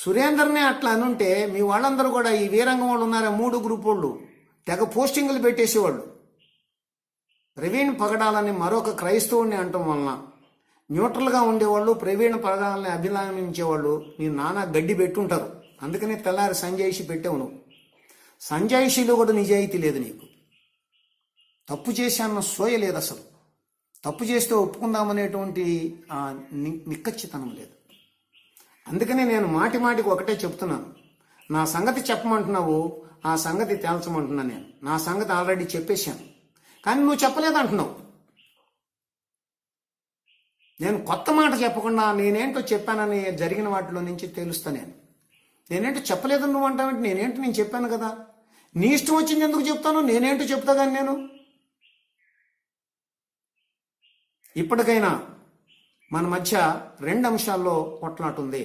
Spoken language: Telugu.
సురేందర్నే అట్లా అనుంటే మీ వాళ్ళందరూ కూడా ఈ వీరంగం వాళ్ళు ఉన్నారా 3 గ్రూప్ వాళ్ళు తెగ పోస్టింగులు పెట్టేసేవాళ్ళు. ప్రవీణ్ పగడాలని మరొక క్రైస్తవుడిని అంటం వలన న్యూట్రల్గా ఉండేవాళ్ళు ప్రవీణ్ పగడాలని అభిమానించేవాళ్ళు నీ నానా గడ్డి పెట్టుంటారు. అందుకని తెల్లారి సంజాయిషి పెట్టావు నువ్వు. సంజాయిషిలో కూడా నిజాయితీ లేదు నీకు. తప్పు చేశాన్న సోయ లేదు అసలు. తప్పు చేస్తే ఒప్పుకుందామనేటువంటి నిక్కచ్చితనం లేదు. అందుకనే నేను మాటికి ఒకటే చెప్తున్నాను. నా సంగతి చెప్పమంటున్నావు, ఆ సంగతి తేల్చమంటున్నా. నేను నా సంగతి ఆల్రెడీ చెప్పేశాను, కానీ నువ్వు చెప్పలేదంటున్నావు. నేను కొత్త మాట చెప్పకుండా నేనేంటో చెప్పానని జరిగిన వాటిలో నుంచి తెలుస్తా. నేనేంటో చెప్పలేదు నువ్వు అంటావంటే నేను చెప్పాను కదా. నీ ఇష్టం వచ్చింది ఎందుకు చెప్తాను, నేనేంటో చెప్తా. కానీ నేను ఇప్పటికైనా మన మధ్య 2 అంశాల్లో కొట్లాటుంది.